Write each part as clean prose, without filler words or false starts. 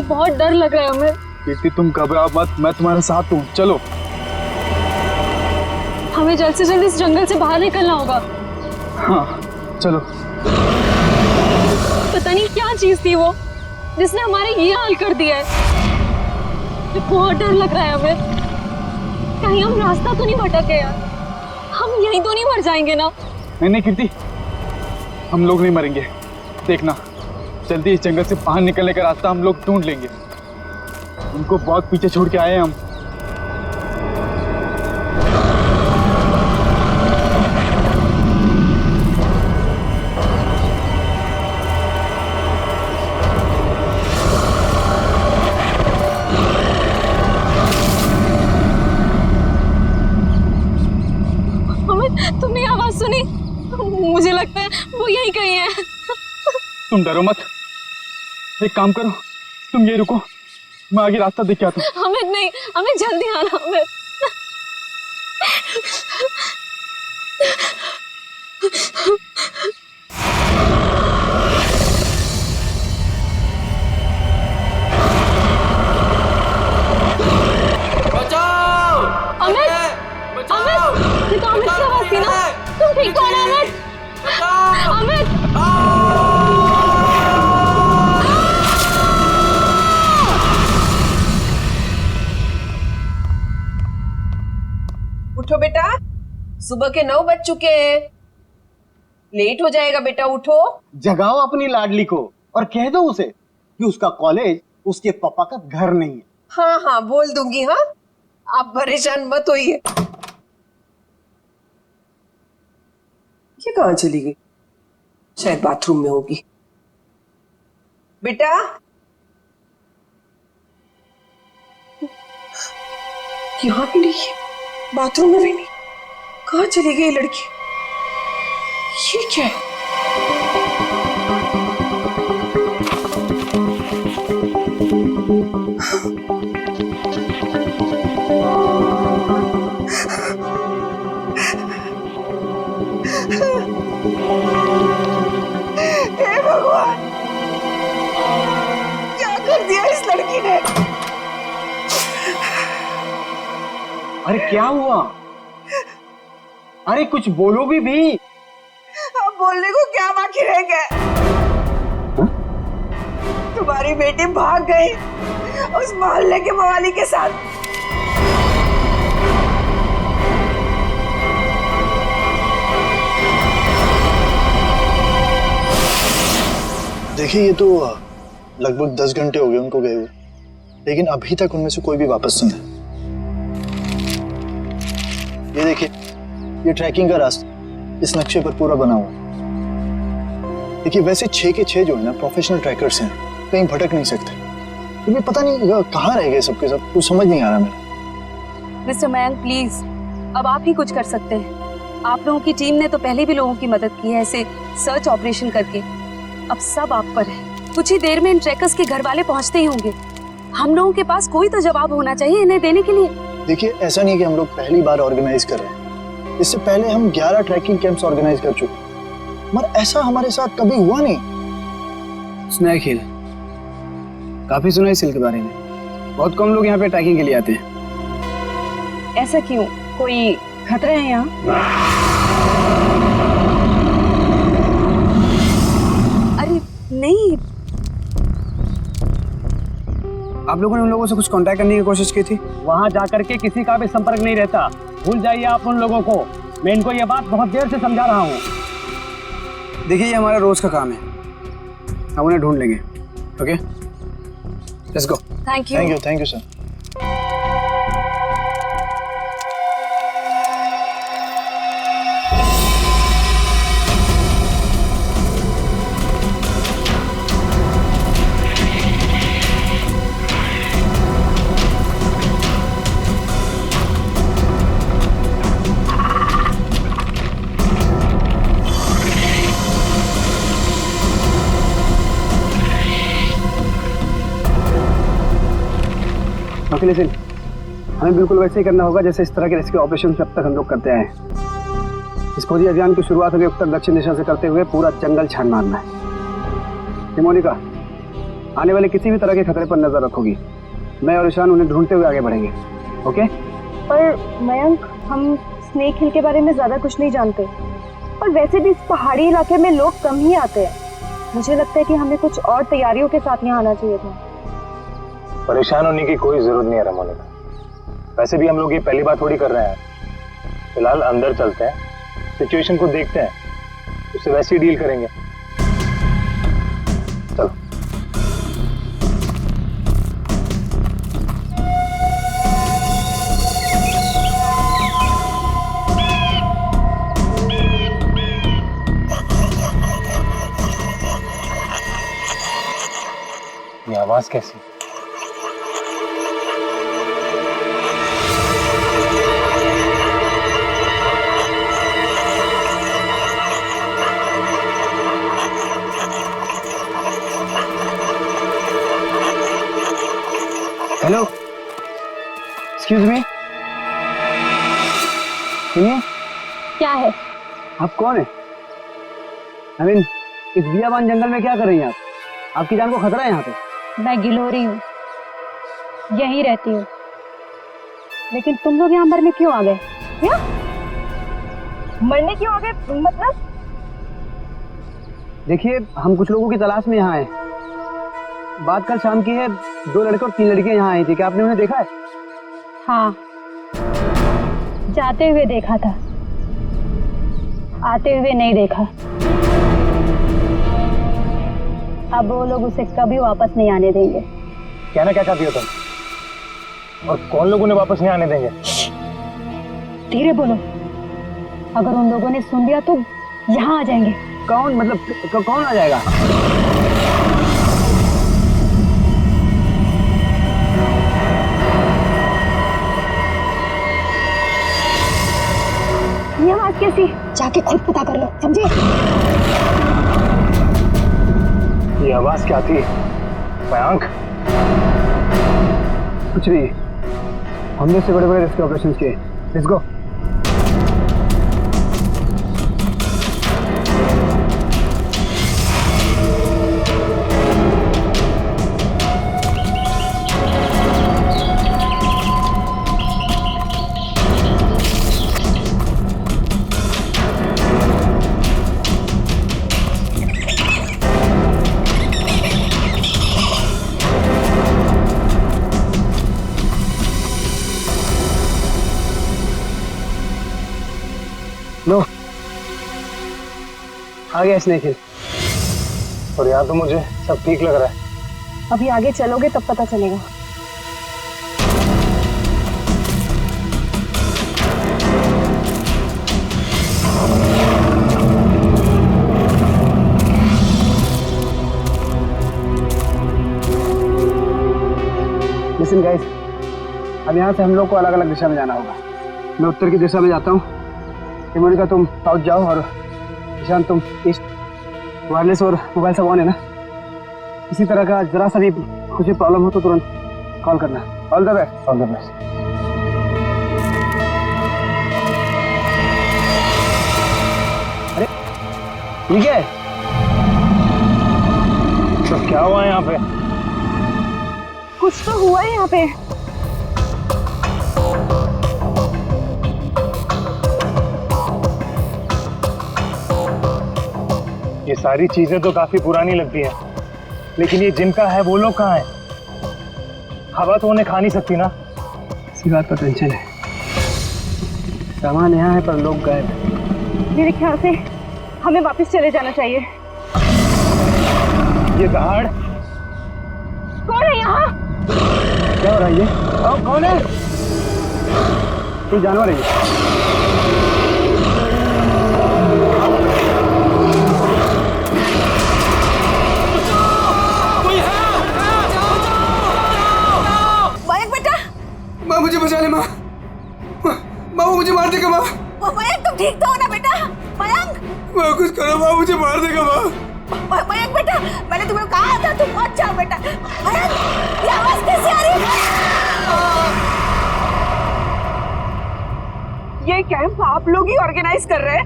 बहुत डर लग रहा है हमें। कीर्ति तुम घबराओ मत, मैं तुम्हारे साथ हूँ, चलो। हमें जल्द से जल्द इस जंगल से बाहर निकलना होगा। हाँ चलो। पता नहीं क्या चीज थी वो जिसने हमारे ये हाल कर दिया है। बहुत डर लग रहा है हमें। कहीं हम रास्ता तो नहीं भटक गए यार? हम यहीं तो नहीं मर जाएंगे ना? नहीं नहीं कीर्ति, हम लोग नहीं मरेंगे। देखना, जल्दी इस जंगल से बाहर निकलने का रास्ता हम लोग ढूंढ लेंगे। उनको बहुत पीछे छोड़ के आए हैं हम। तुमने आवाज सुनी? मुझे लगता है वो यहीं कहीं है। तुम डरो मत, एक काम करो, तुम ये रुको, मैं आगे रास्ता देख के आता हूँ। हमें नहीं, हमें जल्दी आना। हमें बचाओ! अमित, बचाओ! ये तो अमित की आवाज थी ना? तुम ठीक हो ना अमित? बचाओ! अमित! उठो बेटा, सुबह के 9 बज चुके हैं। लेट हो जाएगा बेटा, उठो। जगाओ अपनी लाडली को और कह दो उसे कि उसका कॉलेज उसके पापा का घर नहीं है। हाँ हाँ बोल दूंगी। हाँ, आप परेशान मत होइए। ये कहाँ चली गई? शायद बाथरूम में होगी। बेटा, यहाँ भी नहीं है, बाथरूम में भी नहीं। कहाँ चली गई लड़की? ये क्या है? हे भगवान, क्या कर दिया इस लड़की ने? अरे क्या हुआ? अरे कुछ बोलो भी। अब बोलने को क्या बाकी रह गया? तुम्हारी बेटी भाग गई उस मोहल्ले के मवाली के साथ। देखिए, ये तो लगभग 10 घंटे हो गए उनको गए हुए, लेकिन अभी तक उनमें से कोई भी वापस नहीं है। ये देखिए, ये ट्रैकिंग का रास्ता इस नक्शे पर पूरा बना हुआ है। देखिए, वैसे 6 के 6 जो है ना प्रोफेशनल ट्रैकर्स हैं, कहीं भटक नहीं सकते। लेकिन पता नहीं कहाँ रह गए सबके सब, कुछ समझ नहीं आ रहा मेरा। मिस्टर मयंक प्लीज, अब आप ही कुछ कर सकते हैं। आप लोगों की टीम ने तो पहले भी लोगों की मदद की है ऐसे सर्च ऑपरेशन करके। अब सब आप पर है। कुछ ही देर में इन ट्रैकर्स के घर वाले पहुंचते ही होंगे। हम लोगों के पास कोई तो जवाब होना चाहिए इन्हें देने के लिए। देखिए, ऐसा नहीं है कि हम लोग पहली बार ऑर्गेनाइज कर रहे हैं। इससे पहले हम 11 ट्रैकिंग कैंप्स ऑर्गेनाइज कर चुके हैं, मगर ऐसा हमारे साथ कभी हुआ नहीं। सुना खेल, काफी सुना इस हिल के बारे में। बहुत कम लोग यहाँ पे ट्रैकिंग के लिए आते हैं। ऐसा क्यों? कोई खतरा है यहाँ? अरे नहीं, आप लोगों ने उन लोगों से कुछ कांटेक्ट करने की कोशिश की थी? वहां जाकर के किसी का भी संपर्क नहीं रहता। भूल जाइए आप उन लोगों को। मैं इनको ये बात बहुत देर से समझा रहा हूँ। देखिए, ये हमारा रोज का काम है, हम उन्हें ढूंढ लेंगे। Okay, let's go. Thank you. Thank you sir. लेकिन हमें बिल्कुल वैसे ही करना होगा जैसे इस तरह के रेस्क्यू ऑपरेशन अब तक हम लोग करते आए हैं। इस खोजी अभियान की शुरुआत हमें उत्तर दक्षिण दिशा से करते हुए पूरा जंगल छान मारना है। मोनिका, आने वाले किसी भी तरह के खतरे पर नजर रखोगी। मैं और ईशान उन्हें ढूंढते हुए आगे बढ़ेंगे। ओके? पर मयंक, हम स्नेक हिल के बारे में ज्यादा कुछ नहीं जानते और वैसे भी इस पहाड़ी इलाके में लोग कम ही आते हैं। मुझे लगता है कि हमें कुछ और तैयारियों के साथ यहाँ आना चाहिए था। परेशान होने की कोई जरूरत नहीं है रमोनिका। वैसे भी हम लोग ये पहली बार थोड़ी कर रहे हैं। फिलहाल अंदर चलते हैं, सिचुएशन को देखते हैं, उससे वैसे ही डील करेंगे। चलो। ये आवाज कैसी? हेलो, एक्सक्यूज मी, सुनिए। क्या है? आप कौन है? I mean, इस बियाबान जंगल में क्या कर रही हैं आप? आपकी जान को खतरा है यहाँ पे। मैं गिलोरी हूँ, यहीं रहती हूँ। लेकिन तुम लोग यहाँ मरने क्यों आ गए? क्या मरने क्यों आ गए? मतलब देखिए, हम कुछ लोगों की तलाश में यहाँ आए। बात कल शाम की है, 2 लड़के और 3 लड़कियां यहाँ आई थी। क्या आपने उन्हें देखा है? हाँ, जाते हुए देखा था, आते हुए नहीं देखा। अब वो लोग उसे कभी वापस नहीं आने देंगे। कहना क्या चाहती हो तुम? और कौन लोग उन्हें वापस नहीं आने देंगे? धीरे बोलो, अगर उन लोगों ने सुन लिया तो यहाँ आ जाएंगे। कौन? मतलब कौन आ जाएगा? ये आवाज कैसी? जाके खुद पता कर लो, समझे? ये आवाज क्या थी मयंक? कुछ नहीं, हमने से बड़े बड़े रेस्क्यू ऑपरेशन किए। Let's go. लो, आ गया स्नेक हिल। और यहाँ तो मुझे सब ठीक लग रहा है। अभी आगे चलोगे तब पता चलेगा। लिसन गाइस, अब यहाँ से हम लोग को अलग अलग दिशा में जाना होगा। मैं उत्तर की दिशा में जाता हूँ, मोनिका तुम साउथ जाओ और ईशान तुम ईस्ट। वायरलेस और मोबाइल सब ऑन है ना? इसी तरह का जरा सा भी कुछ भी प्रॉब्लम हो तो तुरंत कॉल करना। All the best. All the best. अरे ये क्या है? तो क्या हुआ है यहाँ पे? कुछ तो हुआ है यहाँ पे। ये सारी चीजें तो काफी पुरानी लगती हैं, लेकिन ये जिनका है वो लोग कहाँ हैं? हवा तो उन्हें खा नहीं सकती ना। इसी बात पर टेंशन है। सामान यहाँ है पर लोग गायब हैं। मेरे ख्याल से हमें वापस चले जाना चाहिए। ये दहाड़ कौन है यहाँ? क्या हो रहा है ये? कौन है? कोई जानवर है ये? माँ मुझे बचा ले। माँ वो मुझे मार देगा। माँ मयंक तुम ठीक तो हो ना बेटा? मयंक माँ कुछ करो, माँ मुझे मार देगा। माँ मयंक बेटा, मैंने तुम्हें कहा था तुम मत जाओ बेटा। मयंक ये आवाज कैसे आ रही है? ये कैंप आप लोग ही ऑर्गेनाइज कर रहे हैं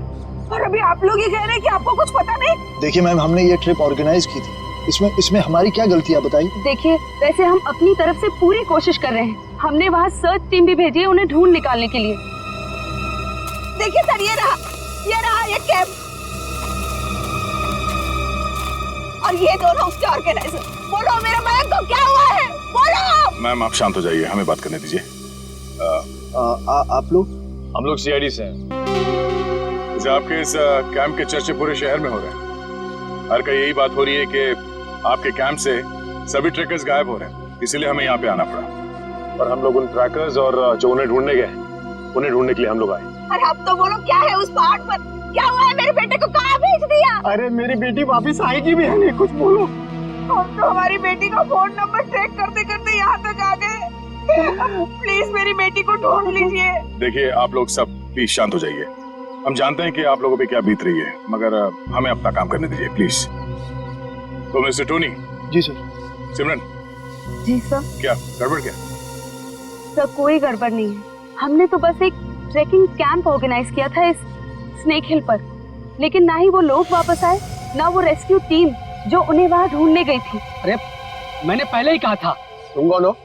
और अभी आप लोग ही कह रहे हैं कि आपको कुछ पता नहीं। देखिए मैम, हमने ये ट्रिप ऑर्गेनाइज की थी इसमें इसमें हमारी क्या गलती है बताइए? देखिए, वैसे हम अपनी तरफ से पूरी कोशिश कर रहे हैं। हमने वहाँ सर्च टीम भी भेजी है उन्हें ढूंढ निकालने के लिए। देखिए सर, ये कैंप और ये दोनों उसके ऑर्गेनाइजर। बोलो मेरे मयंक को क्या हुआ है, बोलो। मैम आप शांत हो जाइए, हमें बात करने दीजिए। आप लोग? हम लोग सीआईडी से हैं। जैसे आपके इस कैंप के चर्चे पूरे शहर में हो रहे हैं। हर का यही बात हो रही है कि आपके कैंप से सभी ट्रैकर्स गायब हो रहे हैं, इसीलिए हमें यहाँ पे आना पड़ा। और हम लोग उन ट्रैकर्स और जो उन्हें ढूंढने गए, उन्हें ढूंढने के लिए हम लोग आए। अरे अब तो बोलो, क्या है उस पहाड़ पर, क्या हुआ है? मेरे बेटे को कहाँ भेज दिया? अरे मेरी बेटी वापस आएगी भी है नहीं, कुछ बोलो। हम तो हमारी बेटी का फोन नंबर ट्रैक करते करते यहाँ तक आ गए। प्लीज मेरी बेटी को ढूंढ लीजिए। देखिए आप लोग सब प्लीज शांत हो जाइए। हम जानते हैं कि आप लोगों पे क्या बीत रही है, मगर हमें अपना काम करने दीजिए प्लीज। तो मिस्टर टोनी। जी सर। सिमरन। जी सर। क्या गड़बड़ क्या? सर कोई गड़बड़ नहीं है। हमने तो बस एक ट्रैकिंग कैंप ऑर्गेनाइज किया था इस स्नेक हिल पर, लेकिन ना ही वो लोग वापस आए, ना वो रेस्क्यू टीम जो उन्हें वहाँ ढूंढने गई थी। अरे मैंने पहले ही कहा था। तुम कौन हो?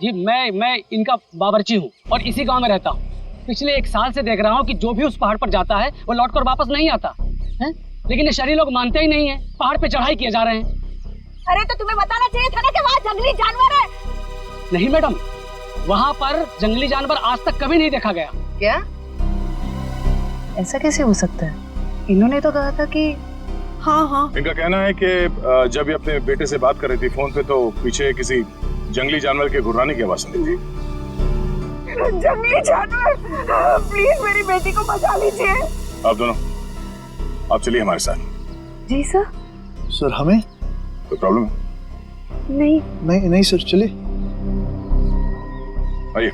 जी मैं इनका बावर्ची हूँ और इसी गांव में रहता हूँ। पिछले 1 साल से देख रहा हूँ कि जो भी उस पहाड़ पर जाता है वो लौटकर वापस नहीं आता है, लेकिन ये शहरी लोग मानते ही नहीं है। पहाड़ पे चढ़ाई किए जा रहे हैं। अरे तो तुम्हें बताना चाहिए था ना कि वहाँ जंगली जानवर है। नहीं मैडम, वहाँ पर जंगली जानवर आज तक कभी नहीं देखा गया। क्या? ऐसा कैसे हो सकता है? इन्होंने तो कहा था कि हाँ। इनका कहना है कि जब ये अपने बेटे से बात कर रही थी फोन पे, तो पीछे किसी जंगली जानवर के गुर्राने की आवाज सुनी थी। जंगली जानवर, प्लीज मेरी बेटी को बचा लीजिए। आप दोनों आप चलिए हमारे साथ। जी सर। सर हमें कोई प्रॉब्लम है? नहीं सर, चलिए। आइए।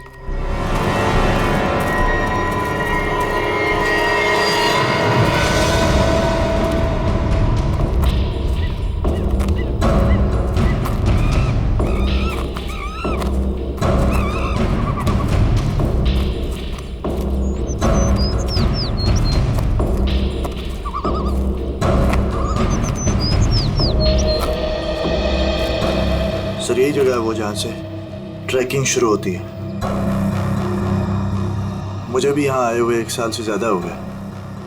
सर यही जगह है वो जहाँ से ट्रैकिंग शुरू होती है। मुझे भी यहाँ आए हुए 1 साल से ज्यादा हो गया।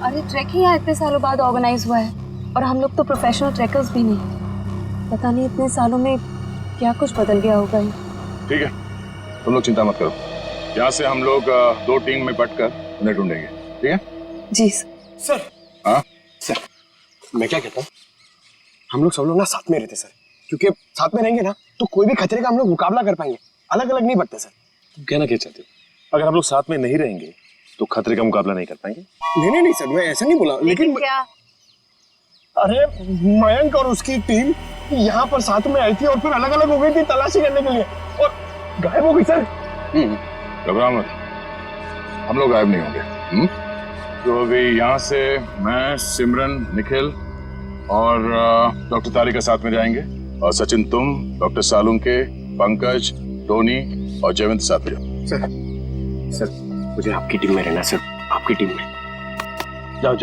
अरे ट्रैकिंग यहाँ इतने सालों बाद ऑर्गेनाइज हुआ है और हम लोग तो प्रोफेशनल ट्रैकर्स भी नहीं। पता नहीं इतने सालों में क्या कुछ बदल गया होगा। ठीक है, तुम लोग चिंता मत करो। यहाँ से हम लोग 2 टीम में बंटकर उन्हें ढूंढेंगे, ठीक है? जी सर। हाँ सर, मैं क्या कहता हूँ, हम लोग सब लोग ना साथ में रहते सर, क्योंकि साथ में रहेंगे ना तो कोई भी खतरे का हम लोग मुकाबला कर पाएंगे। अलग अलग नहीं बढ़ते सर। तुम कहना क्या चाहते हो? अगर हम लोग साथ में नहीं रहेंगे तो खतरे का मुकाबला नहीं कर पाएंगे? नहीं सर, मैं ऐसा नहीं बोला, लेकिन क्या? अरे मयंक और उसकी टीम यहाँ पर साथ में आई थी और फिर अलग अलग हो गई थी तलाशी करने के लिए और गायब हो गई सर। घबराओ मत, हम लोग गायब नहीं होंगे। तो अभी यहाँ से मैं, सिमरन, निखिल और डॉक्टर तारिका साथ में जाएंगे, और सचिन तुम, डॉक्टर सालुंके, पंकज, टोनी और जयवंत साथ में जाओ। सर मुझे आपकी टीम में रहना सर, आपकी टीम में। जाओ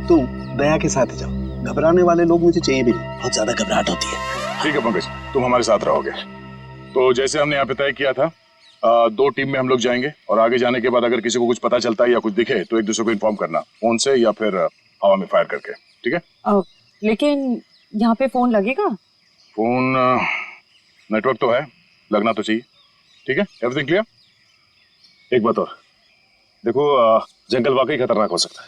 तुम दया के साथ जाओ, घबराने वाले लोग मुझे चाहिए भी नहीं, बहुत ज्यादा घबराहट होती है। ठीक है पंकज, तुम हमारे साथ रहोगे। तो जैसे हमने यहाँ पे तय किया था, 2 टीम में हम लोग जाएंगे और आगे जाने के बाद अगर किसी को कुछ पता चलता है या कुछ दिखे तो एक दूसरे को इन्फॉर्म करना, फोन से या फिर हवा में फायर करके, ठीक है? लेकिन यहाँ पे फोन लगेगा? फोन नेटवर्क तो है, लगना तो चाहिए। ठीक है, एवरीथिंग क्लियर? एक बात और देखो, जंगल वाकई खतरनाक हो सकता है,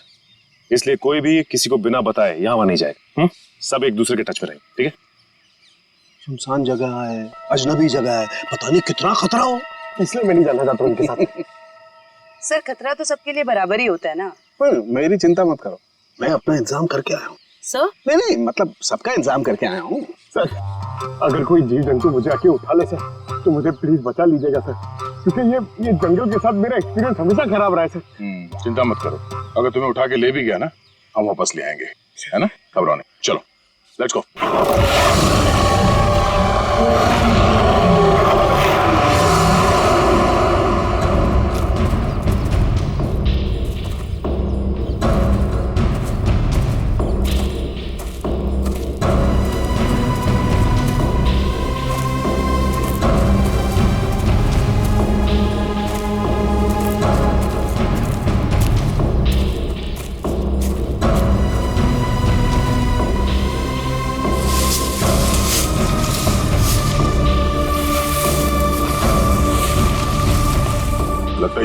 इसलिए कोई भी किसी को बिना बताए यहाँ वहां नहीं जाएगा। सब एक दूसरे के टच में रहेंगे, ठीक है? सुनसान जगह है, अजनबी जगह है, पता नहीं कितना खतरा हो, इसलिए मैं नहीं जाना चाहता उनके साथ। सर खतरा तो सबके लिए बराबर ही होता है ना। पर मेरी चिंता मत करो, मैं अपना इंतजाम करके आया हूँ। सर? नहीं मतलब सबका इंतजाम करके आया हूँ सर। अगर कोई जीव जंतु मुझे आके उठा ले सर तो मुझे प्लीज बचा लीजिएगा सर, क्योंकि ये जंगल के साथ मेरा एक्सपीरियंस हमेशा खराब रहा है सर। चिंता मत करो, अगर तुम्हें उठा के ले भी गया ना, हम वापस ले आएंगे, है ना? घबराओ नहीं, चलो लेट्स गो।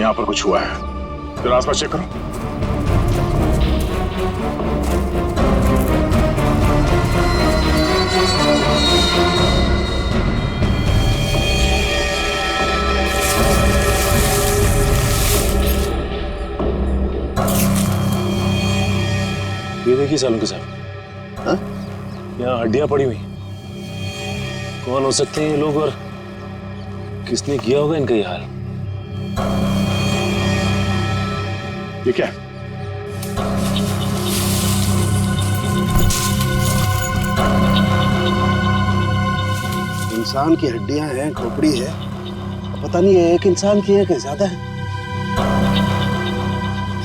यहाँ पर कुछ हुआ है। जरा आसपास चेक करो। ये देखिए सालों के साथ, हाँ? यहाँ हड्डियां पड़ी हुई। कौन हो सकते हैं ये लोग और किसने किया होगा इनका ये हाल? ये क्या है? इंसान की हड्डियां हैं, खोपड़ी है, पता नहीं है एक इंसान की है कि ज्यादा है।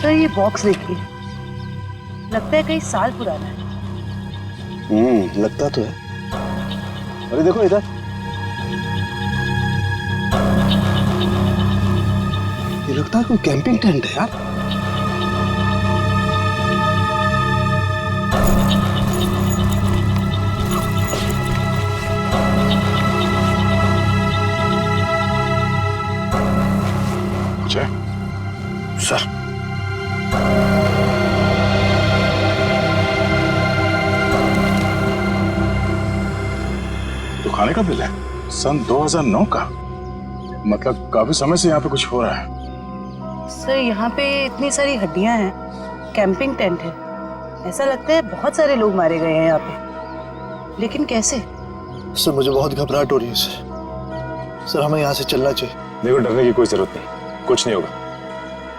सर ये बॉक्स देखिए, लगता है कई साल पुराना है। लगता तो है। अरे देखो इधर, ये लगता है कोई कैंपिंग टेंट है यार। सर, तो खाने का बिल है सन 2009 का। मतलब काफी समय से यहाँ पे कुछ हो रहा है। सर यहाँ पे इतनी सारी हड्डियां हैं, कैंपिंग टेंट है। ऐसा लगता है बहुत सारे लोग मारे गए हैं यहाँ पे, लेकिन कैसे? सर मुझे बहुत घबराहट हो रही है सर हमें यहाँ से चलना चाहिए। देखो डरने की कोई जरूरत नहीं, कुछ नहीं होगा।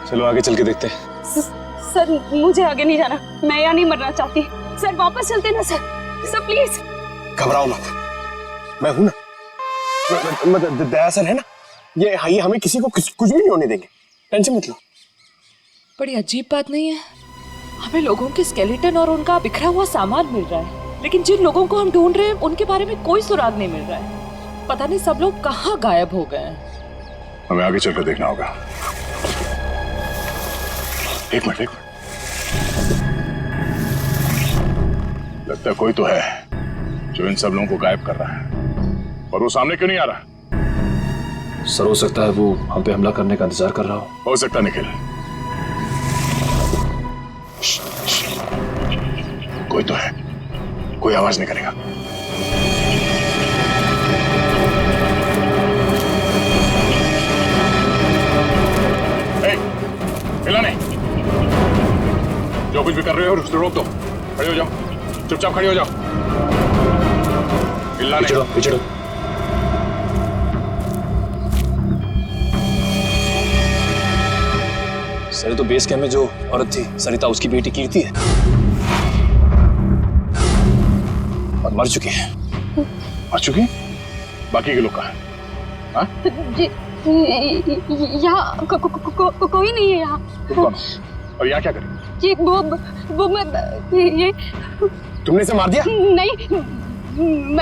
चलो आगे चल के देखते हैं। सर मुझे आगे नहीं जाना, मैं यहाँ नहीं मरना चाहती। सर वापस चलते ना सर, सर प्लीज। घबराओ मत, मैं हूं ना। मतलब दया सर है ना, ये हमें किसी को कुछ भी नहीं होने देंगे, टेंशन मत लो। बड़ी अजीब बात नहीं है, हमें लोगों के स्केलेटन और उनका बिखरा हुआ सामान मिल रहा है, लेकिन जिन लोगों को हम ढूंढ रहे हैं उनके बारे में कोई सुराग नहीं मिल रहा है। पता नहीं सब लोग कहाँ गायब हो गए हैं। हमें आगे चलकर देखना होगा। एक मिनट। लगता है कोई तो है जो इन सब लोगों को गायब कर रहा है, और वो सामने क्यों नहीं आ रहा? सर हो सकता है वो हम पे हमला करने का इंतजार कर रहा हो सकता है निखिल। कोई तो है, कोई आवाज नहीं करेगा। हिला नहीं, जो कुछ भी कर रहे हो उसको रोक दो। खड़े हो जाओ, चुपचाप खड़े हो जाओ। हिलना नहीं। पिछड़ो। सर तो बेस कैंप में जो औरत थी सरिता, उसकी बेटी कीर्ति है और मर चुकी है। मर चुकी? बाकी के लोग कहाँ हैं? हाँ? यहाँ कोई नहीं है यहाँ। तुम कौन? और यहाँ क्या करें? ये वो मैं ये तुमने इसे मार दिया? नहीं,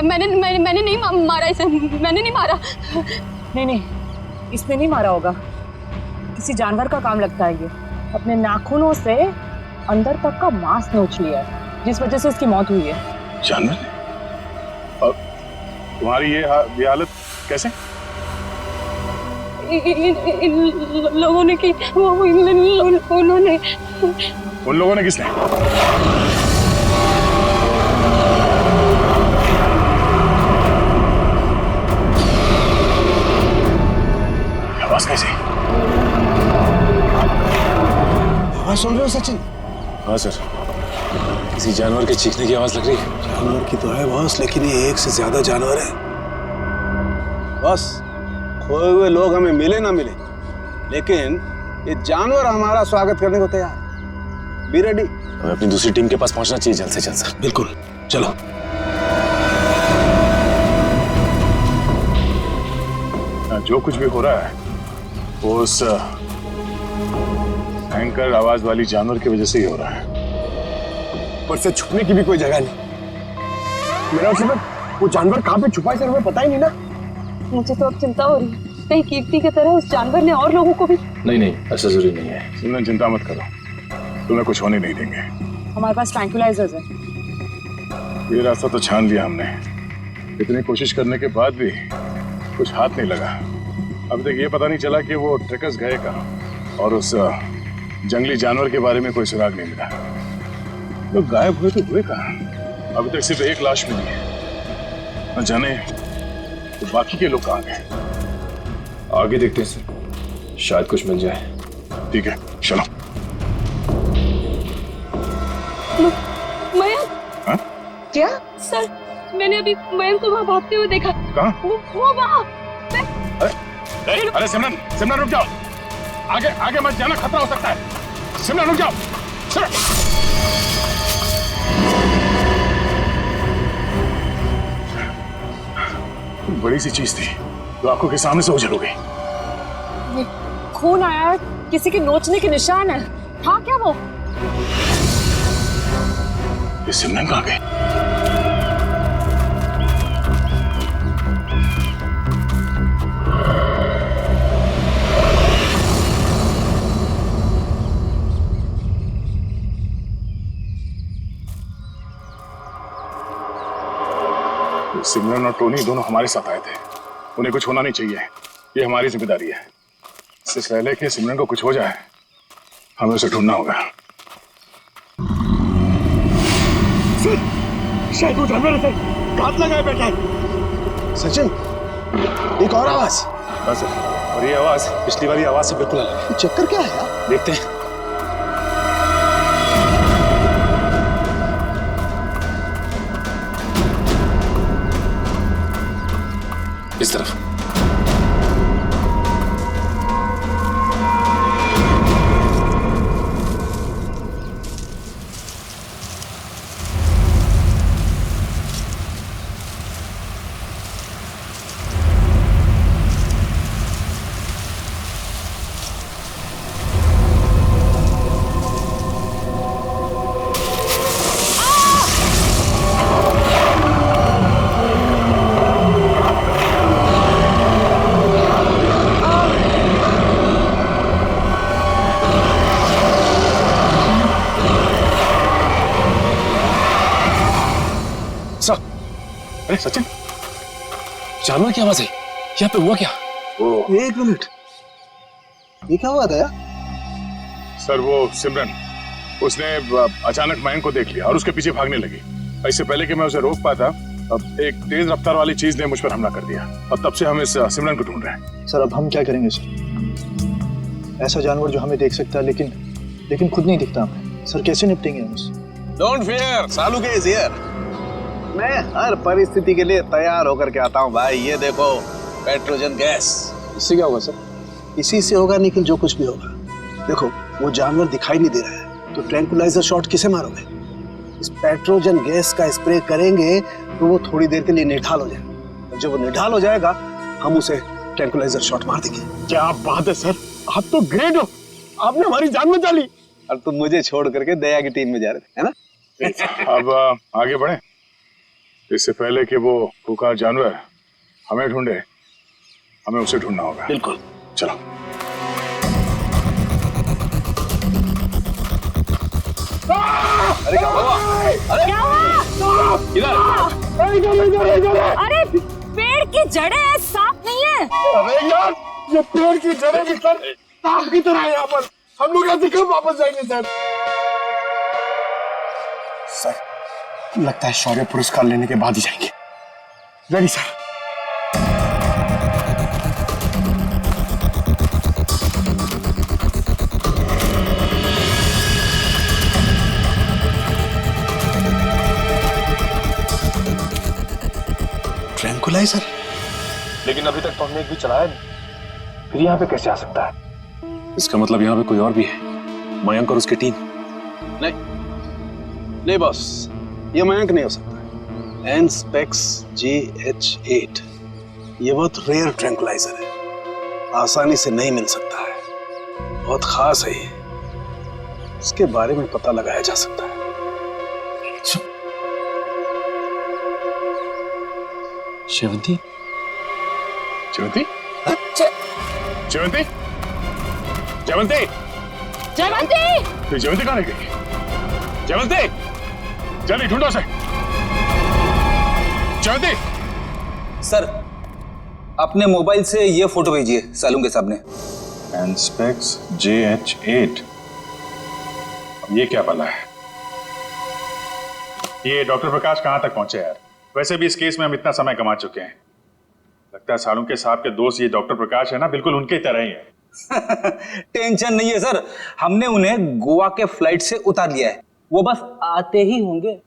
मैंने नहीं मारा इसे, मैंने नहीं मारा। नहीं, इसने नहीं मारा होगा, किसी जानवर का काम लगता है। ये अपने नाखूनों से अंदर तक का मांस नोच लिया है, जिस वजह से इसकी मौत हुई है। जानवर? और तुम्हारी ये हालत कैसे? इन लोगों ने की, उन्होंने। उन लोगों ने किसने? आवाज कैसे? आवाज सुन रहे हो सचिन? हाँ सर, किसी जानवर के चीखने की आवाज लग रही है। जानवर की तो है बॉस, लेकिन ये एक से ज्यादा जानवर है बॉस। खोए हुए लोग हमें मिले ना मिले, लेकिन ये जानवर हमारा स्वागत करने को तैयार है। Be ready. हमें अपनी दूसरी टीम के पास पहुंचना चाहिए जल्द से जल्द सर। बिल्कुल, चलो। जो कुछ भी हो रहा है वो उस भयंकर आवाज वाली जानवर की वजह से ही हो रहा है। पर से छुपने की भी कोई जगह नहीं। मेरा मतलब वो जानवर कहाँ पे छुपा है सर, हमें पता ही नहीं ना। मुझे तो अब चिंता हो रही है, कहीं कीर्ति की तरह उस जानवर ने और लोगों को भी। नहीं, ऐसा जरूरी नहीं है। तुमने चिंता मत करो, तुम्हें कुछ होने नहीं देंगे। हमारे पास ट्रैंक्विलाइजर्स है। ये रास्ता तो छान लिया हमने, इतनी कोशिश करने के बाद भी कुछ हाथ नहीं लगा। अब तक ये पता नहीं चला कि वो ट्रैकर्स गए कहाँ। और उस जंगली जानवर के बारे में कोई सुराग नहीं मिला। लोग गायब हुए तो हुए कहाँ? अभी तक सिर्फ एक लाश मिली है। न जाने तो बाकी के लोग कहाँ गए। आगे देखते हैं सर, शायद कुछ मिल जाए। ठीक है, चलो। मयंक। हाँ? क्या? सर, मैंने अभी मयंक को वहाँ भागते हुए देखा। कहाँ? वो वहाँ। अरे सिमरन, सिमरन रुक जाओ। आगे आगे मत जाना, खतरा हो सकता है। सिमरन रुक जाओ। बड़ी सी चीज थी जो आंखों के सामने से ओझल हो गई। खून आया है, किसी के नोचने के निशान है। हाँ क्या वो? ये सिमरन कहाँ गए? सिमरन और टोनी दोनों हमारे साथ आए थे। उन्हें कुछ होना नहीं चाहिए, ये हमारी जिम्मेदारी है। इससे पहले कि सिमरन को कुछ हो जाए, हमें उसे ढूंढना होगा। शायद वो जानवर है, घात लगाए बैठा है। सचिन, एक और आवाज। हाँ सर, और ये आवाज पिछली वाली आवाज से बिल्कुल अलग है। चक्कर क्या है यार? देखते हैं। इस तरफ। अरे सचिन, जानवर की आवाज है। यहाँ पे हुआ क्या? एक मिनट, ये क्या हुआ था यार? सर वो सिमरन, उसने अचानक मयंक को देख लिया और उसके पीछे भागने लगी। इससे पहले कि मैं उसे रोक पाता, अब एक तेज रफ्तार वाली चीज ने मुझ पर हमला कर दिया और तब से हम इस सिमरन को ढूंढ रहे हैं। सर अब हम क्या करेंगे सर? ऐसा जानवर जो हमें देख सकता है लेकिन खुद नहीं दिखता हमें। सर कैसे निपटेंगे हम उससे? Don't fear, Salu is here. मैं हर परिस्थिति के लिए तैयार होकर के आता हूँ भाई। ये देखो, पेट्रोजन गैस। इससे क्या होगा सर? इसी से होगा, लेकिन जो कुछ भी होगा। देखो, वो जानवर दिखाई नहीं दे रहा है, तो ट्रैंकुलाइजर शॉट किसे मारोगे? इस पेट्रोजन गैस का स्प्रे करेंगे तो वो थोड़ी देर के लिए निढाल हो जाएगा। जब वो निढाल हो जाएगा, हम उसे ट्रैंकुलाइजर शॉट मार देंगे। क्या बात है सर, आप तो ग्रेट हो, आपने हमारी जान बचा ली। और तुम मुझे छोड़ करके दया की टीम में जा रहे थे, है ना? अब आगे बढ़े। इससे पहले कि वो पुकार जानवर हमें ढूंढे, हमें उसे ढूंढना होगा। बिल्कुल, चलो। अरे क्या हुआ? अरे क्या हुआ? इधर। अरे पेड़ की जड़ें सांप नहीं है। अरे यार, ये पेड़ की जड़ें भी सर सांप की तरह है यहाँ पर। हम लोग ऐसे कब वापस जाएंगे सर? सर लगता है शौर्य पुरस्कार लेने के बाद ही जाएंगे। Ready sir. ट्रैंकुलाइजर? लेकिन अभी तक तो हमने एक भी चलाया नहीं, फिर यहाँ पे कैसे आ सकता है? इसका मतलब यहाँ पे कोई और भी है, मयंक और उसकी टीम। नहीं बॉस, ये मयंक नहीं हो सकता। एनस्पेक्स GH8 ये बहुत रेयर ट्रैंकुलाइजर है, आसानी से नहीं मिल सकता है, बहुत खास है ये। इसके बारे में पता लगाया जा सकता है। शेवंती? जयवंती? जयवंती? जयवंती? जयवंती! तो जयवंती कहाँ रह गई? जयवंती! जल्दी ढूंढो उसे। जयवंती! सर, अपने मोबाइल से ये फोटो भेजिए सालुंगे साहब ने। एनस्पेक्स JH8। ये क्या बला है? ये डॉक्टर प्रकाश कहाँ तक पहुंचे यार? वैसे भी इस केस में हम इतना समय कमा चुके हैं। लगता है सालुंके साहब के दोस्त ये डॉक्टर प्रकाश है ना, बिल्कुल उनके तरह ही है। टेंशन नहीं है सर, हमने उन्हें गोवा के फ्लाइट से उतार लिया है, वो बस आते ही होंगे।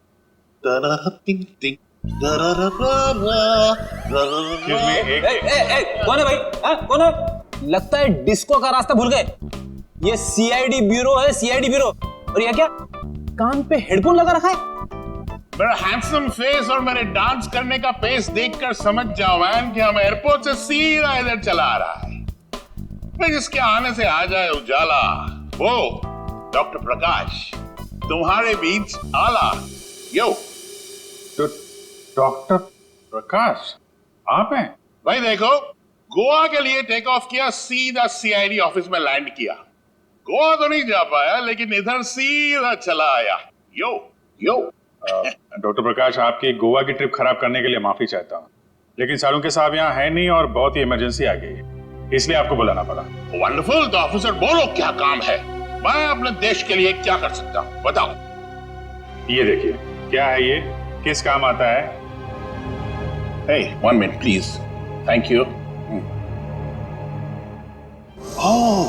कौन है भाई? कौन है? लगता है डिस्को का रास्ता भूल गए। ये CID ब्यूरो है, CID ब्यूरो। और ये क्या कान पे हेडफोन लगा रखा है? मेरा हैंडसम फेस और मेरे डांस करने का पेस देखकर समझ जाओ मैन कि हम एयरपोर्ट से सीधा इधर चला आ रहा है। फिर जिसके आने से आ जाए उजाला, वो डॉक्टर प्रकाश तुम्हारे बीच आला। यो तो डॉक्टर प्रकाश आप हैं? भाई देखो, गोवा के लिए टेक ऑफ किया, सीधा CID ऑफिस में लैंड किया। गोवा तो नहीं जा पाया, लेकिन इधर सीधा चला आया। यो यो डॉक्टर प्रकाश, आपकी गोवा की ट्रिप खराब करने के लिए माफी चाहता हूँ, लेकिन सालुंके साहब यहाँ है नहीं और बहुत ही इमरजेंसी आ गई है, इसलिए आपको बुलाना पड़ा। वंडरफुल। तो ऑफिसर बोलो क्या काम है, मैं अपने देश के लिए क्या कर सकता हूँ, बताओ। ये देखिए, क्या है ये, किस काम आता है? Hey, 1 minute please. Thank you. Oh,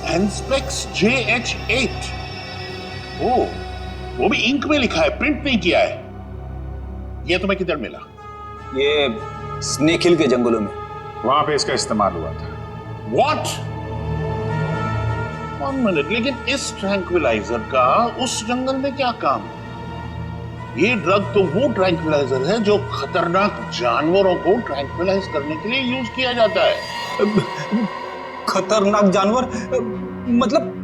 Anspex JH8. Oh, वो भी इंक में लिखा है, प्रिंट नहीं किया है। ये तुम्हें किधर मिला? ये स्नेक हिल के जंगलों में, वहां पे इसका इस्तेमाल हुआ था। What? 1 minute, लेकिन इस ट्रैंक्विलाइजर का उस जंगल में क्या काम? ये ड्रग तो वो ट्रैंक्विलाइजर है जो खतरनाक जानवरों को ट्रैंक्विलाइज करने के लिए यूज किया जाता है। खतरनाक जानवर मतलब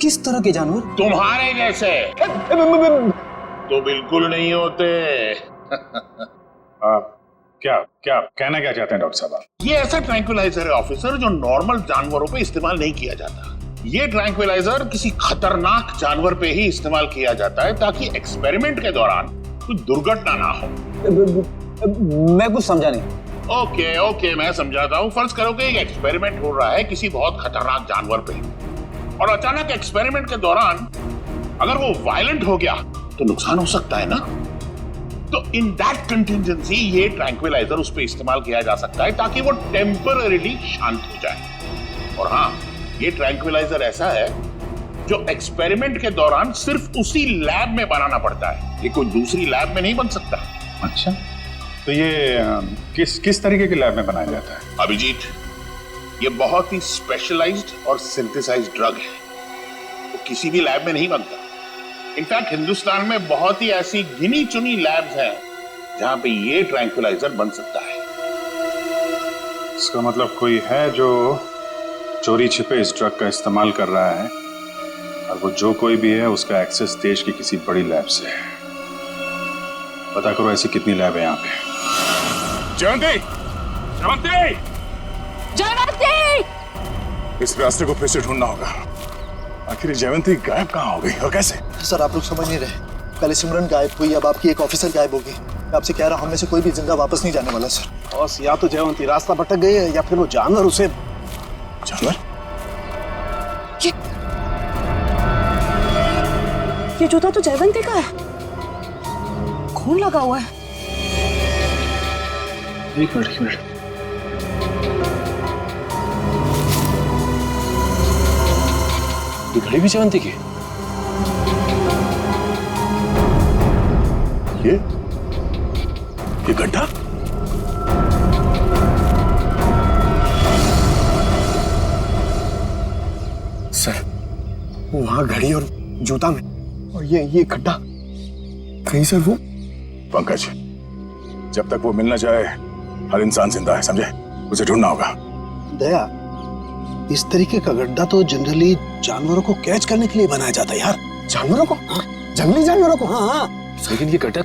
किस तरह के जानवर? तुम्हारे जैसे तो बिल्कुल नहीं होते। क्या कहना क्या चाहते हैं डॉक्टर साहब? ये ऐसा ट्रैंक्विलाइजर है ऑफिसर जो नॉर्मल जानवरों पे इस्तेमाल नहीं किया जाता। ये ट्रैंक्विलाइजर किसी खतरनाक जानवर पे ही इस्तेमाल किया जाता है ताकि एक्सपेरिमेंट के दौरान कोई दुर्घटना ना हो। मैं कुछ समझा नहीं। ओके, मैं समझाता हूँ। फर्ज करो कि एक एक्सपेरिमेंट हो रहा है किसी बहुत खतरनाक जानवर पे, और अचानक एक्सपेरिमेंट के दौरान अगर वो वायलेंट हो गया तो नुकसान हो सकता है ना। तो इन दैट कंटिजेंसी ये ट्रैंक्विलाइजर उस पे इस्तेमाल किया जा सकता है ताकि वो टेम्पररीली शांत हो जाए। और हाँ, ये ट्रैंक्विलाइजर ऐसा है जो एक्सपेरिमेंट के दौरान सिर्फ उसी लैब में बनाना पड़ता है, ये कोई दूसरी लैब में नहीं बन सकता। अच्छा, तो ये किस तरीके की लैब में बनाया जाता है? अभिजीत, ये बहुत ही स्पेशलाइज्ड और सिंथेसाइज्ड ड्रग है, वो किसी भी लैब में नहीं बनता। इनफैक्ट हिंदुस्तान में बहुत ही ऐसी गिनी चुनी लैब्स हैं जहां पे ये ट्रैंक्विलाइजर बन सकता है। इसका मतलब कोई है जो चोरी छिपे इस ड्रग का इस्तेमाल कर रहा है, और वो जो कोई भी है उसका एक्सेस देश की किसी बड़ी लैब से है। पता करो ऐसी कितनी लैब है यहाँ पे। जयंती! इस रास्ते को फिर से ढूंढना होगा। आखिर जयंती गायब कहाँ हो गई और कैसे? सर, आप लोग समझ नहीं रहे। पहले सिमरन गायब हुई, अब आपकी एक ऑफिसर गायब होगी। मैं आपसे कह रहा हूँ, हम में से कोई भी जिंदा वापस नहीं जाने वाला सर। बस या तो जयवंती रास्ता भटक गई है या फिर वो जानवर उसे। जानवर? ये जूता तो जयवंती का है, खून लगा हुआ है। एक मिनट। ये घड़ी भी जयवंती की? ये गड्ढा? सर, वहां घड़ी और जूता में, और ये गड्ढा कहीं सर वो। पंकज, जब तक वो मिल न जाए हर इंसान जिंदा है, समझे? उसे ढूंढना होगा। दया, इस तरीके का गड्ढा तो जनरली जानवरों को कैच करने के लिए बनाया जाता है यार। जानवरों को? हाँ, जंगली जानवरों को। हाँ। लेकिन ये गड्ढा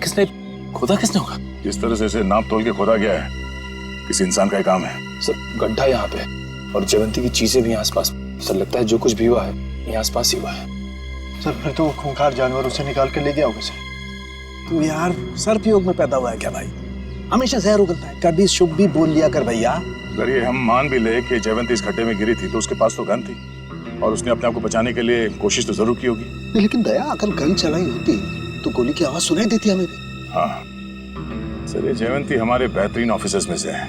खोदा किसने होगा? जिस तरह से इसे नाप तोल के खोदा गया है, किसी इंसान का ही काम है। सर, गड्ढा यहाँ पे और जयवंती की चीजें भी आसपास। सर, लगता है जो कुछ भी हुआ है ये आसपास ही हुआ है। सर, फिर तो खूंखार जानवर उसे निकाल कर ले गया होगा सर। तू यार सर्पयोग में पैदा हुआ है क्या भाई? हमेशा जहर उगलता है। कभी शुभ भी बोल लिया कर भैया। अगर ये हम मान भी ले कि जयवंती इस खड्डे में गिरी थी तो उसके पास तो गन थी और उसने अपने आप को बचाने के लिए कोशिश तो जरूर की होगी। लेकिन दया, अगर गन चलाई होती तो गोली की आवाज सुनाई देती हमें भी। हाँ सर, ये जयवंती हमारे बेहतरीन ऑफिसर्स में से है,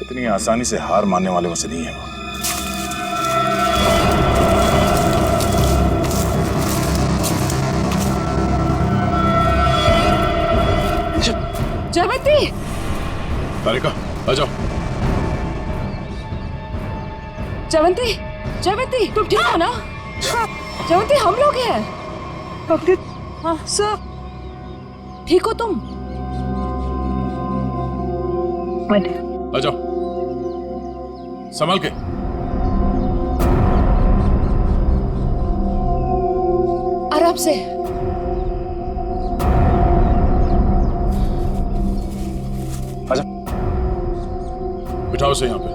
इतनी आसानी से हार मानने वाले में से नहीं है वो। जयवंती, तारिका आ जाओ। जयवंती, जयवंती तुम ठीक हो ना? जयवंती हम लोग हैं। पंडित हाँ सर, ठीक हो तुम? आ जाओ, संभाल के। आराम से। आजा, बिठाओ से यहाँ पे।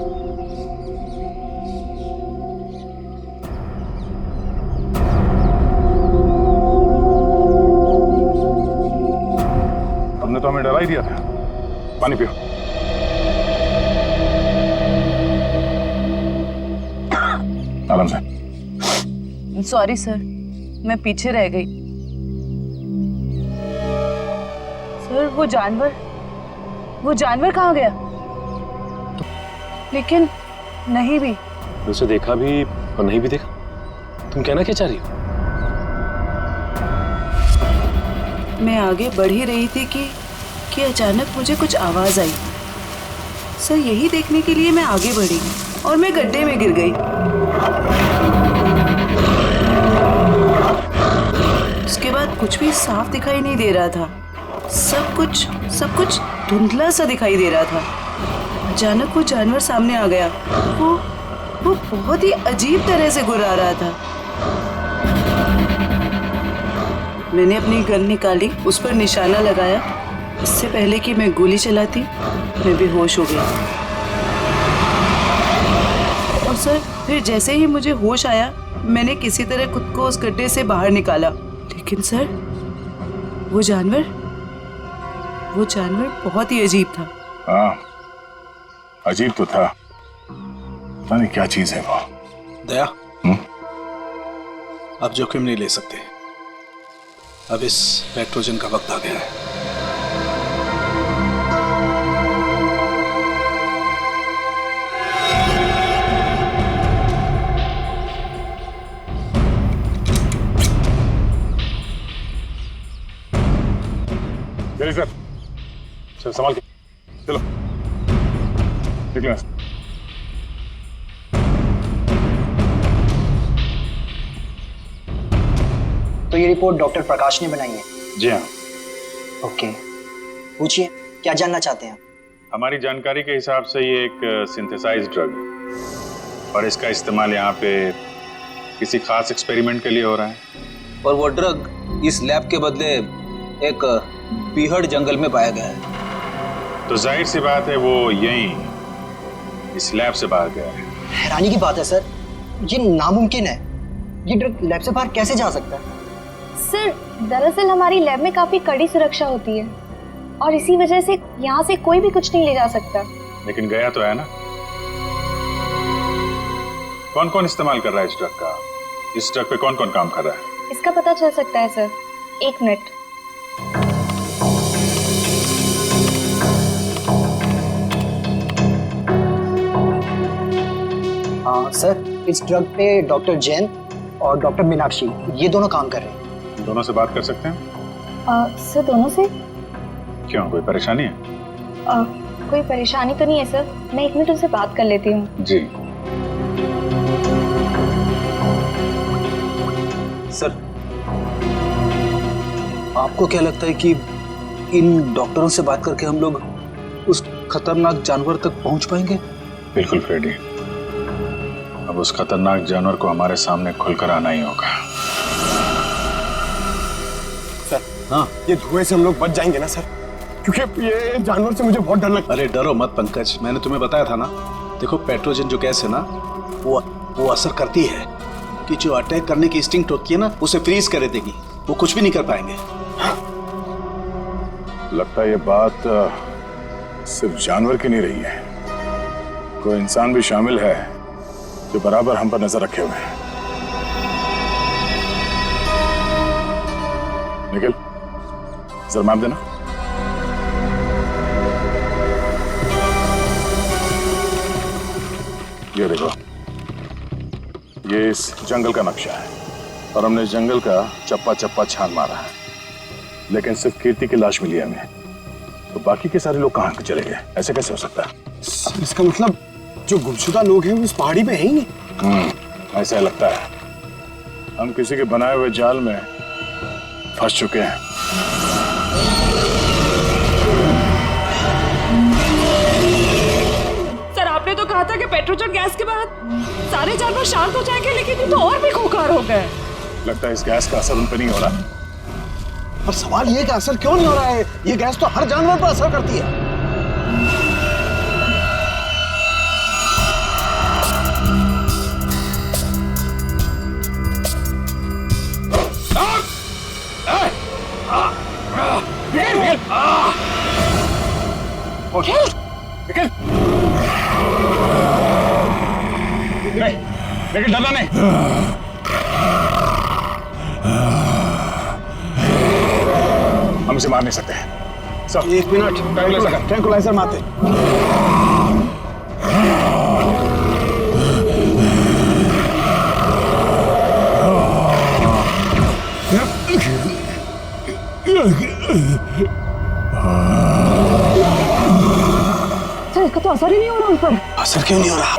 हमने तो हमें डरा ही दिया था। पानी पियो। आराम से। सॉरी सर, मैं पीछे रह गई। सर वो जानवर कहाँ गया? लेकिन नहीं भी। उसे देखा भी और नहीं भी देखा। तुम कहना क्या चाह रही हो? मैं आगे बढ़ ही रही थी कि अचानक मुझे कुछ आवाज आई। सर यही देखने के लिए मैं आगे बढ़ी और मैं गड्ढे में गिर गई। उसके बाद कुछ भी साफ दिखाई नहीं दे रहा था। सब कुछ धुंधला सा दिखाई दे रहा था। अचानक वो जानवर सामने आ गया। वो बहुत ही अजीब तरह से गुर्रा रहा था। मैंने अपनी गन निकाली, उस पर निशाना लगाया। इससे पहले कि मैं गोली चलाती, मैं बेहोश हो गई। और सर फिर जैसे ही मुझे होश आया, मैंने किसी तरह खुद को उस गड्ढे से बाहर निकाला। लेकिन सर वो जानवर बहुत ही अजीब था। हाँ, अजीब तो था। पता नहीं क्या चीज है वो। दया, अब जोखिम नहीं ले सकते। अब इस पेट्रोजन का वक्त आ गया है। सर, चल संभाल के चलो, निकलो। तो ये रिपोर्ट डॉक्टर प्रकाश ने बनाई है? जी हाँ। ओके, पूछिए क्या जानना चाहते हैं? हमारी जानकारी के हिसाब से ये एक सिंथेसाइज्ड ड्रग है और इसका इस्तेमाल यहाँ पे किसी खास एक्सपेरिमेंट के लिए हो रहा है। और वो ड्रग इस लैब के बदले एक बीहड़ जंगल में पाया गया है। तो जाहिर सी बात है वो यहीं इस लैब से बाहर गया है। हैरानी की बात है सर, ये नामुमकिन है। ये ड्रग लैब से बाहर कैसे जा सकता है? सर दरअसल हमारी लैब में काफी कड़ी सुरक्षा होती है और इसी वजह से यहाँ से कोई भी कुछ नहीं ले जा सकता। लेकिन गया तो है ना। कौन कौन इस्तेमाल कर रहा है इस ड्रग का? इस ड्रग पे कौन कौन काम कर रहा है? इसका पता चल सकता है सर। 1 मिनट। सर इस ड्रग पे डॉक्टर जैन और डॉक्टर मीनाक्षी ये दोनों काम कर रहे हैं। दोनों से बात कर सकते हैं? सर दोनों से? क्यों, कोई परेशानी है? कोई परेशानी तो नहीं है सर, मैं 1 मिनट उनसे बात कर लेती हूँ। जी सर, आपको क्या लगता है कि इन डॉक्टरों से बात करके हम लोग उस खतरनाक जानवर तक पहुंच पाएंगे? बिल्कुल फ्रेडी, अब उस खतरनाक जानवर को हमारे सामने खुलकर आना ही होगा। सर हाँ, ये धुएं से हम लोग बच जाएंगे ना सर? क्योंकि ये जानवर से मुझे बहुत डर लगता है। अरे डरो मत पंकज, मैंने तुम्हें बताया था ना। देखो पेट्रोजन जो गैस है ना, वो असर करती है कि जो अटैक करने की इंस्टिंक्ट होती है ना, उसे फ्रीज कर देगी। वो कुछ भी नहीं कर पाएंगे। लगता है ये बात सिर्फ जानवर की नहीं रही है, कोई इंसान भी शामिल है जो बराबर हम पर नजर रखे हुए है। निखिल, जरा मैप देना। ये देखो, ये इस जंगल का नक्शा है और हमने इस जंगल का चप्पा चप्पा छान मारा है, लेकिन सिर्फ कीर्ति की लाश मिली हमें। तो बाकी के सारे लोग कहाँ चले गए? ऐसे कैसे हो सकता है? इसका मतलब जो गुमशुदा लोग हैं वो इस पहाड़ी पे हैं ही नहीं। ऐसा लगता है हम किसी के बनाए हुए जाल में फंस चुके हैं। सर, आपने तो कहा था कि पेट्रोजन गैस के बाद सारे जानवर शांत हो जाएंगे, लेकिन ये तो और भी खूंखार हो गए। लगता है इस गैस का असर उन पर नहीं हो रहा। पर सवाल ये कि असर क्यों नहीं हो रहा है? ये गैस तो हर जानवर पर असर करती है। लेकिन डरना नहीं। हम इसे मार नहीं सकते। सब 1 मिनट, ट्रैंकुलाइजर मारते। सर, इसका तो असर ही नहीं हो रहा उन पर। असर क्यों नहीं हो रहा?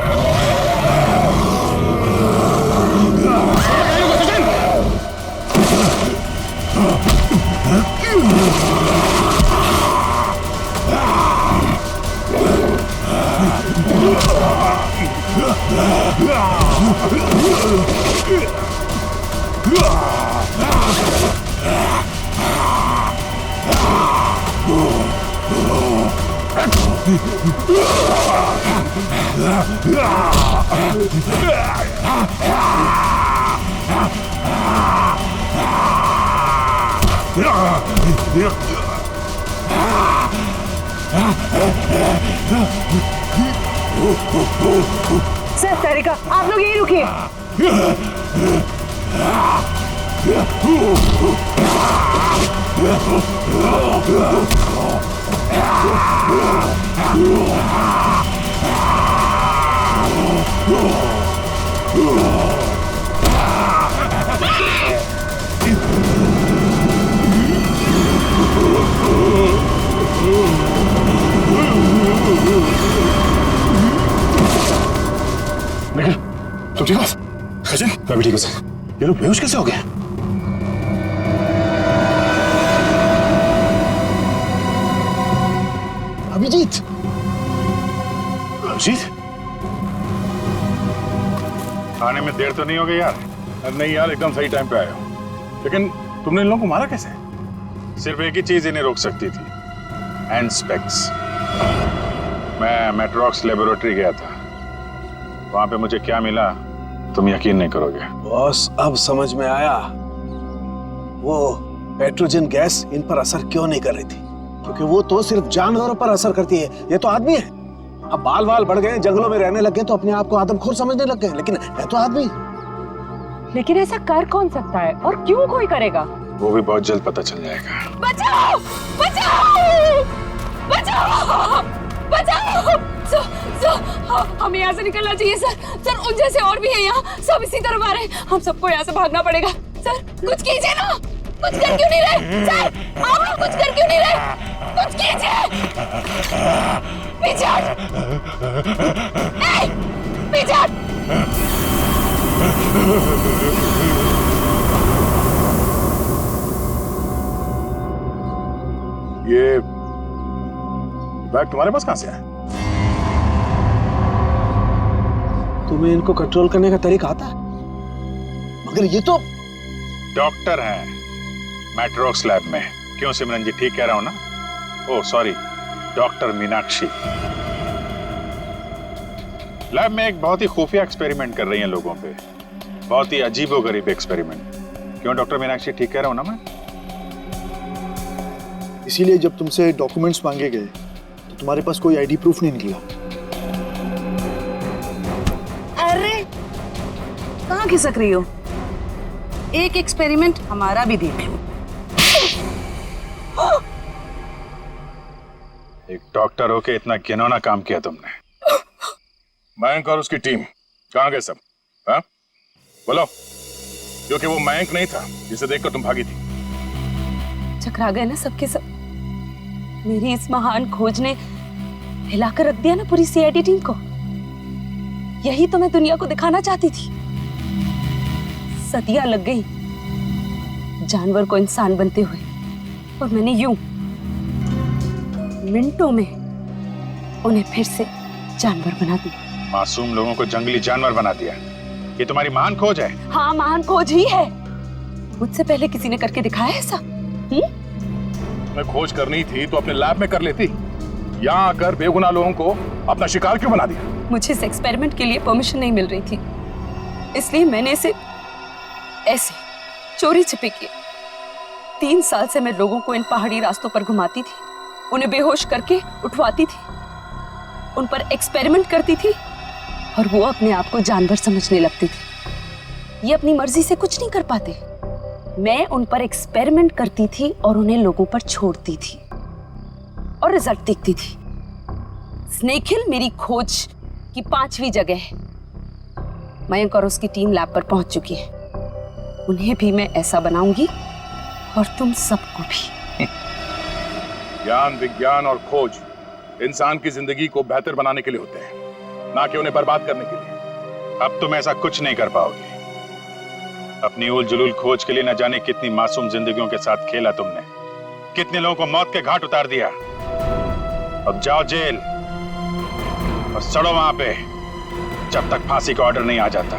सर, तारिका, आप लोग यहीं रुकिए। निखिल, तुम ठीक हो? सचिन, मैं भी ठीक हूँ सर। ये लोग बेहोश कैसे हो गए? अभिजीत, अभिजीत, आने में देर तो नहीं हो गई यार? नहीं यार, एकदम सही टाइम पे आए हो। लेकिन तुमने इन लोगों को मारा कैसे? सिर्फ एक ही चीज इन्हें रोक सकती थी, एंस्पेक्स। मैं मेट्रॉक्स लेबोरेटरी गया था, वहां पे मुझे क्या मिला तुम यकीन नहीं करोगे। बॉस, अब समझ में आया वो पेट्रोजन गैस इन पर असर क्यों नहीं कर रही थी। क्योंकि वो तो सिर्फ जानवरों पर असर करती है, ये तो आदमी है। अब बाल बाल बढ़ गए, जंगलों में रहने लगे तो अपने आप को आदमखोर समझने लग गए, लेकिन है तो आदमी। लेकिन ऐसा कर कौन सकता है और क्यों कोई करेगा? वो भी बहुत जल्द पता चल जाएगा। बचाओ! बचाओ! बचाओ! बचाओ! हमें यहाँ से निकलना चाहिए सर। सर, उन जैसे और भी हैं यहाँ, सब इसी तरफ आ रहे हैं। हम सबको यहाँ से भागना पड़ेगा। सर, कुछ कीजिए ना। कुछ कर क्यों नहीं रहे? सर, आप लोग कुछ कर क्यों नहीं रहे? कुछ कीजिए। पीछे हट। पीछे हट। ये बैग तुम्हारे पास कहां से आया? तुम्हें इनको कंट्रोल करने का तरीका आता है? मगर ये तो डॉक्टर हैं मेट्रॉक्स लैब में। क्यों सिमरन जी, ठीक कह रहा हूं ना? Oh sorry, doctor Meenakshi. Lab में एक बहुत ही खुफिया एक्सपेरिमेंट कर रही हैं लोगों पे, बहुत ही अजीबोगरीब एक्सपेरिमेंट। क्यों डॉक्टर मीनाक्षी, ठीक कह रहा हूं ना मैं? इसीलिए जब तुमसे डॉक्यूमेंट्स मांगे गए तो तो तुम्हारे पास कोई आईडी प्रूफ नहीं निकला। अरे कहाँ खिसक रही हो? एक एक्सपेरिमेंट हमारा भी देख लो। एक डॉक्टर होके इतना घिनौना काम किया तुमने। मयंक और उसकी टीम कहाँ गए सब? हाँ बोलो, क्योंकि वो मयंक नहीं था जिसे देखकर तुम भागी थी। चकरा गए ना सबके सब। मेरी इस महान खोज ने हिलाकर रख दिया ना पूरी सीआईडी टीम को। यही तो मैं दुनिया को दिखाना चाहती थी। सदियां लग गई जानवर को इंसान बनते हुए, और मैंने यूं मिनटों में उन्हें फिर से जानवर बना दिया। मासूम लोगों को जंगली जानवर बना दिया। ये तुम्हारी महान खोज है? हाँ, महान खोज ही है। मुझसे पहले किसी ने करके दिखाया ऐसा? तुम्हें खोज करनी थी तो अपने लैब में कर लेती। यहाँ आकर बेगुनाह लोगों को अपना शिकार क्यों बना दिया? मुझे इस एक्सपेरिमेंट के लिए परमिशन नहीं मिल रही थी, इसलिए मैंने इसे ऐसे चोरी छिपे किए। 3 साल से मैं लोगों को इन पहाड़ी रास्तों पर घुमाती थी, उन्हें बेहोश करके उठवाती थी, उन पर एक्सपेरिमेंट करती थी, और वो अपने आप को जानवर समझने लगती थी। ये अपनी मर्जी से कुछ नहीं कर पाते। मैं उन पर एक्सपेरिमेंट करती थी और उन्हें लोगों पर छोड़ती थी, और रिजल्ट देखती थी। स्नेक हिल मेरी खोज की 5वीं जगह है। मयंक और उसकी टीम लैब पर पहुंच चुकी है। उन्हें भी मैं ऐसा बनाऊंगी, और तुम सबको भी। ज्ञान, विज्ञान और खोज इंसान की जिंदगी को बेहतर बनाने के लिए होते हैं, ना कि उन्हें बर्बाद करने के लिए। अब तुम ऐसा कुछ नहीं कर पाओगे। अपनी उल जुलूल खोज के लिए न जाने कितनी मासूम जिंदगियों के साथ खेला तुमने, कितने लोगों को मौत के घाट उतार दिया। अब जाओ जेल और सड़ो वहां पे जब तक फांसी का ऑर्डर नहीं आ जाता।